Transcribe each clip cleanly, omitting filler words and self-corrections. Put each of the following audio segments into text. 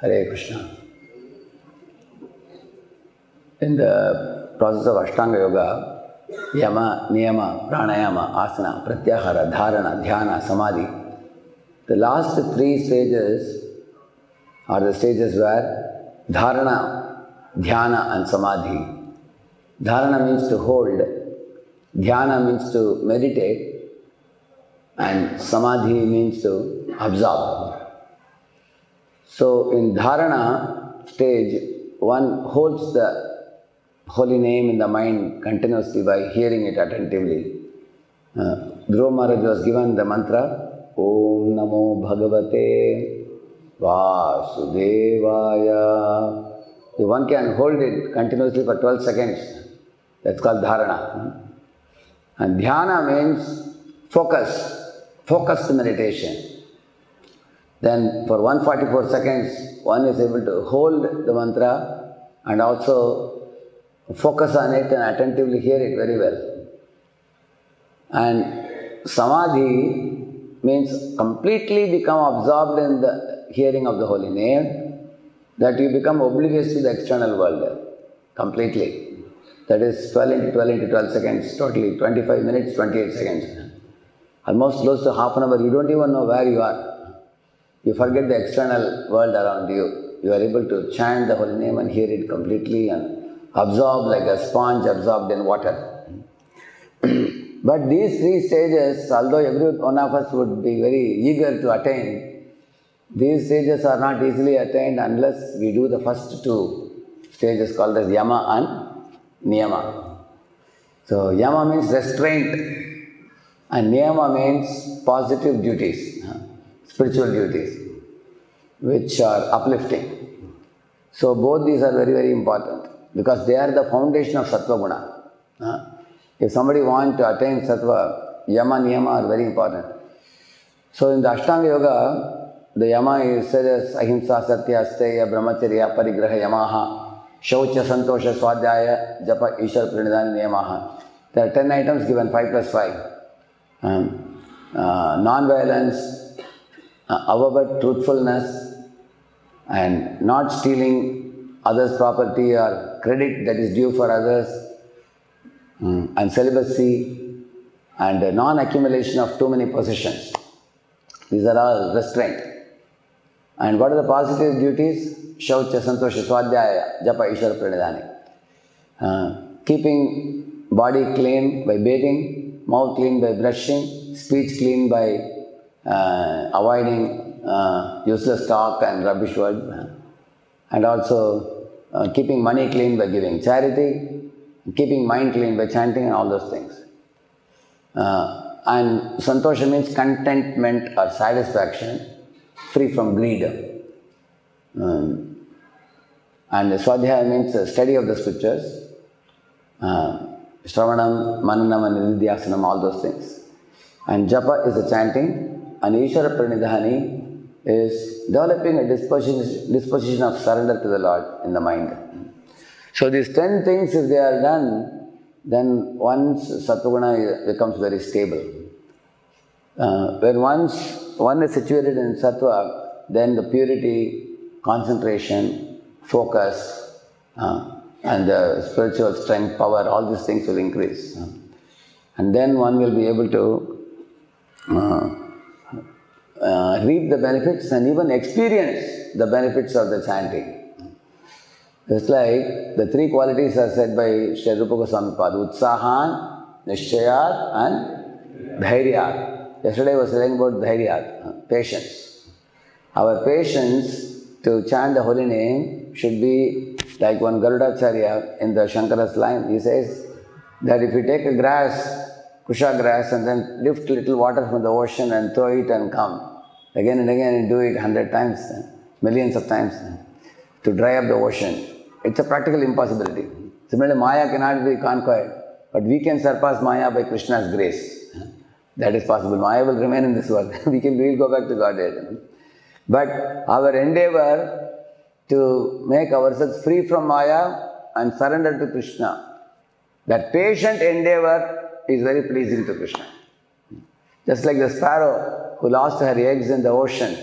Hare Krishna. In the process of Ashtanga Yoga, Yama, Niyama, Pranayama, Asana, Pratyahara, Dharana, Dhyana, Samadhi, the last three stages are the stages where Dharana, Dhyana and Samadhi. Dharana means to hold, Dhyana means to meditate, and Samadhi means to absorb. So in Dharana stage, one holds the holy name in the mind continuously by hearing it attentively. Dhruva Maharaj was given the mantra, Om Namo Bhagavate Vasudevaya. One can hold it continuously for 12 seconds. That's called Dharana. And Dhyana means focused meditation. Then for 144 seconds, one is able to hold the mantra and also focus on it and attentively hear it very well. And Samadhi means completely become absorbed in the hearing of the holy name, that you become oblivious to the external world completely. That is 12 into 12 into 12 seconds, totally 25 minutes, 28 seconds. Almost close to half an hour, you don't even know where you are. You forget the external world around you. You are able to chant the holy name and hear it completely and absorb like a sponge absorbed in water. But these three stages, although every one of us would be very eager to attain, these stages are not easily attained unless we do the first two stages called as Yama and Niyama. So Yama means restraint and Niyama means positive duties, spiritual duties, which are uplifting. So both these are very, very important because they are the foundation of Sattva Guna. If somebody wants to attain Sattva, Yama and Niyama are very important. So in the Ashtanga Yoga, the Yama is said as Ahimsa, Satya, Asteya, Brahmacharya, Parigraha, Yamaha, Shaucha, Santosha, Swadhyaya, Japa, Ishar, Pranidhana, Niyamaha. There are 10 items given, 5 plus 5. Non-violence, avowed truthfulness, and not stealing others' property or credit that is due for others, and celibacy, and non-accumulation of too many possessions. These are all restraint. And what are the positive duties? Shaucha, Santosha, Swadhyaya, Japa, Ishara, Pranidhana. Keeping body clean by bathing, mouth clean by brushing, speech clean by avoiding useless talk and rubbish word, and also keeping money clean by giving charity, keeping mind clean by chanting and all those things. And Santosha means contentment or satisfaction, free from greed. And Swadhyaya means study of the scriptures, Shravanam, Mananam and Nididhyasanam, all those things. And Japa is the chanting, and Ishara Pranidhani is developing a disposition of surrender to the Lord in the mind. So these 10 things, if they are done, then one's Sattva becomes very stable. When once one is situated in Sattva, then the purity, concentration, focus, and the spiritual strength, power, all these things will increase. And then one will be able to reap the benefits and even experience the benefits of the chanting. Just like the three qualities are said by Sri Rupa Goswami Pada, Utsahan, Nishchayat and Dhairyat. Yesterday I was telling about Dhairyat, patience. Our patience to chant the holy name should be like one Garudacharya in the Shankara's line. He says that if you take a grass, kusha grass, and then lift little water from the ocean and throw it and come, again and again and do it 100 times, millions of times, to dry up the ocean. It's a practical impossibility. Similarly, Maya cannot be conquered, but we can surpass Maya by Krishna's grace. That is possible. Maya will remain in this world. we will go back to Godhead. But our endeavor to make ourselves free from Maya and surrender to Krishna, that patient endeavor is very pleasing to Krishna. Just like the sparrow who lost her eggs in the ocean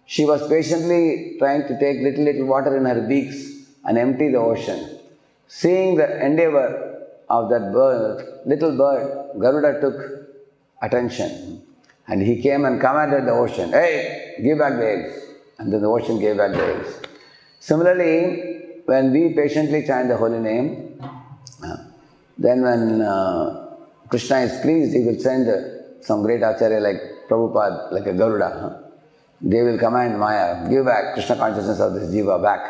She was patiently trying to take little water in her beaks and empty the ocean. Seeing the endeavor of that little bird, Garuda took attention. And he came and commanded the ocean, "Hey, give back the eggs." And then the ocean gave back the eggs. Similarly, when we patiently chant the holy name, then when Krishna is pleased, he will send some great acharya like Prabhupada, like a Garuda. They will command Maya, "Give back Krishna consciousness of this jiva back."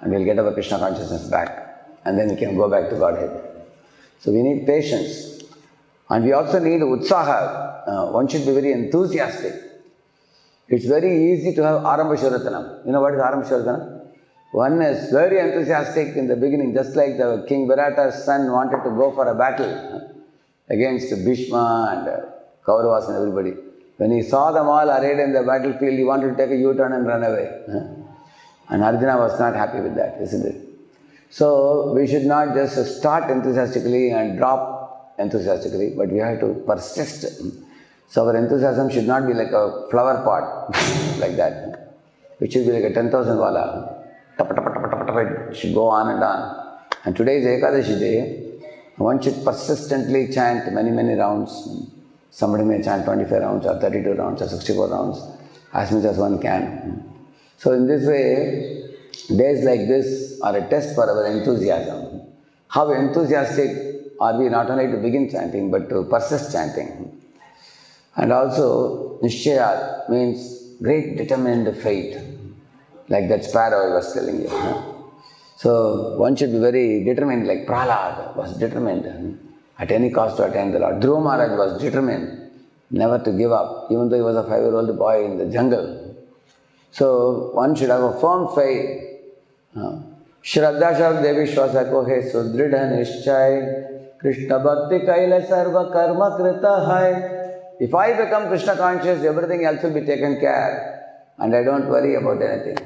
And we'll get our Krishna consciousness back. And then we can go back to Godhead. So we need patience. And we also need utsaha. One should be very enthusiastic. It's very easy to have Arambashvaratanam. You know what is Arambashvaratanam? One is very enthusiastic in the beginning, just like the King Virata's son wanted to go for a battle against Bhishma and Kauravas and everybody. When he saw them all arrayed in the battlefield, he wanted to take a U-turn and run away. And Arjuna was not happy with that, isn't it? So we should not just start enthusiastically and drop enthusiastically, but we have to persist. So our enthusiasm should not be like a flower pot, like that. It should be like a 10,000 wala. It should go on and on. And today is Ekadashi day. One should persistently chant many rounds. Somebody may chant 25 rounds or 32 rounds or 64 rounds, as much as one can. So in this way, days like this are a test for our enthusiasm. How enthusiastic are we not only to begin chanting, but to persist chanting. And also, Nishchaya means great determined faith, like that sparrow I was telling you. So one should be very determined, like Prahlad was determined at any cost to attain the Lord. Dhruva Maharaj was determined never to give up, even though he was a 5-year-old boy in the jungle. So one should have a firm faith. Shraddha Devi Shwasa ko hai sudridha nischay Krishna bhakti kaila sarva karma krita hai. If I become Krishna conscious, everything else will be taken care and I don't worry about anything.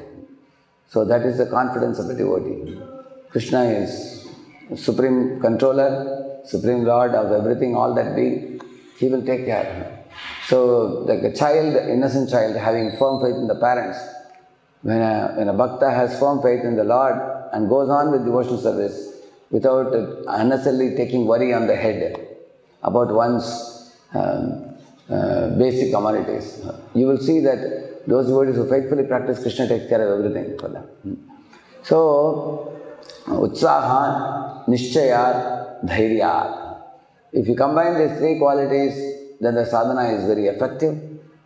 So that is the confidence of the devotee. Krishna is supreme controller, supreme lord of everything, all that being. He will take care. So like a child, innocent child, having firm faith in the parents, when a bhakta has firm faith in the Lord and goes on with devotional service without unnecessarily taking worry on the head about one's basic commodities, you will see that those devotees who faithfully practice Krishna takes care of everything for them. So, utsaha, nishchaya, dhairya. If you combine these three qualities, then the sadhana is very effective.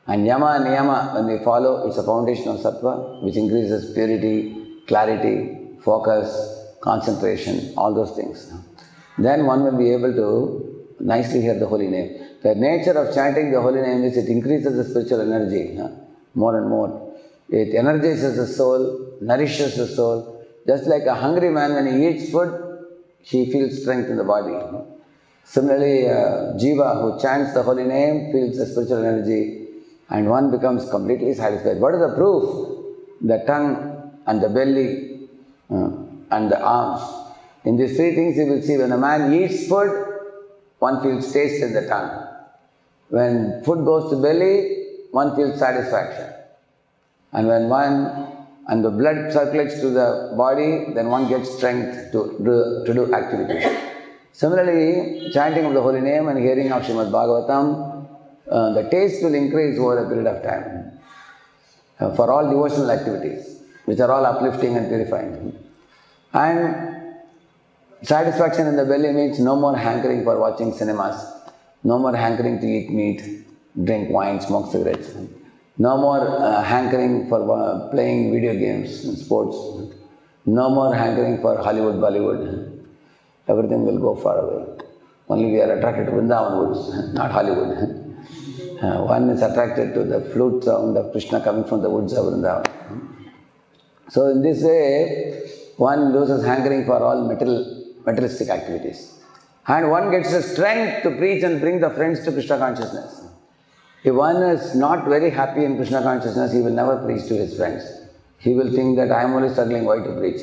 And Yama and Niyama, when we follow, it's a foundation of Sattva, which increases purity, clarity, focus, concentration, all those things. Then one will be able to nicely hear the holy name. The nature of chanting the holy name is it increases the spiritual energy more and more. It energizes the soul, nourishes the soul. Just like a hungry man, when he eats food, he feels strength in the body. Similarly, Jiva who chants the holy name feels the spiritual energy and one becomes completely satisfied. What is the proof? The tongue and the belly and the arms. In these three things you will see when a man eats food, one feels taste in the tongue. When food goes to belly, one feels satisfaction. And when the blood circulates to the body, then one gets strength to do activities. Similarly, chanting of the holy name and hearing of Srimad Bhagavatam, the taste will increase over a period of time for all devotional activities, which are all uplifting and purifying. And satisfaction in the belly means no more hankering for watching cinemas, no more hankering to eat meat, drink wine, smoke cigarettes, no more hankering for playing video games and sports, no more hankering for Hollywood, Bollywood. Everything will go far away. Only we are attracted to Vrindavan woods, not Hollywood. One is attracted to the flute sound of Krishna coming from the woods of Vrindavan. So in this way, one loses hankering for all materialistic activities. And one gets the strength to preach and bring the friends to Krishna consciousness. If one is not very happy in Krishna consciousness, he will never preach to his friends. He will think that I am only struggling, why to preach?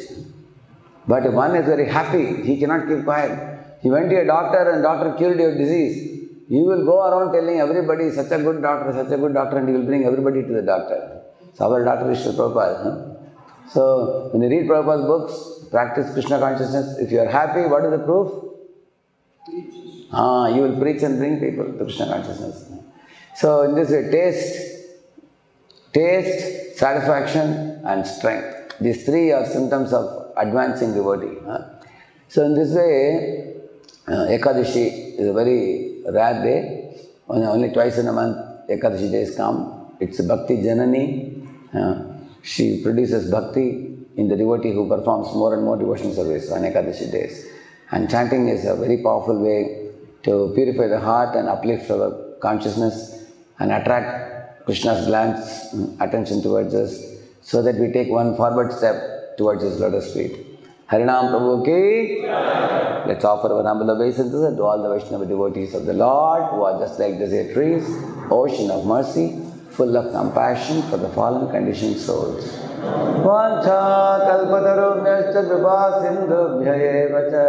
But if one is very happy, he cannot keep quiet. He went to a doctor and doctor cured your disease. He will go around telling everybody, such a good doctor, and he will bring everybody to the doctor. It's our Dr. Srila Prabhupada. So, when you read Prabhupada's books, practice Krishna consciousness, if you are happy, what is the proof? You will preach and bring people to Krishna consciousness. So, in this way, taste, satisfaction and strength. These three are symptoms of advancing devotee. So, in this way, Ekadashi is a very rare day. Only twice in a month Ekadashi days come. It's a Bhakti Janani. She produces Bhakti in the devotee who performs more and more devotional service on Ekadashi days. And chanting is a very powerful way to purify the heart and uplift our consciousness and attract Krishna's glance, attention towards us, so that we take one forward step towards His lotus feet. Harinam Prabhu ki. Let's offer our humble obeisances to all the Vaishnava devotees of the Lord who are just like the trees, ocean of mercy, full of compassion for the fallen conditioned souls. Vancha kalpatarubhyascha kripa sindhubhya eva cha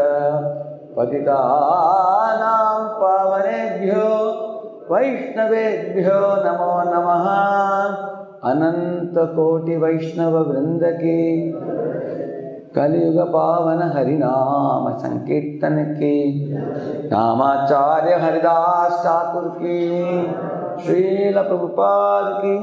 patitanam pavanebhyo vaishnavebhyo namo namaha ananta koti vaishnava vrindaki Kaliyuga Pavana Harinama Sankirtan ki Namacharya Haridas Thakur ki Srila Prabhupada ki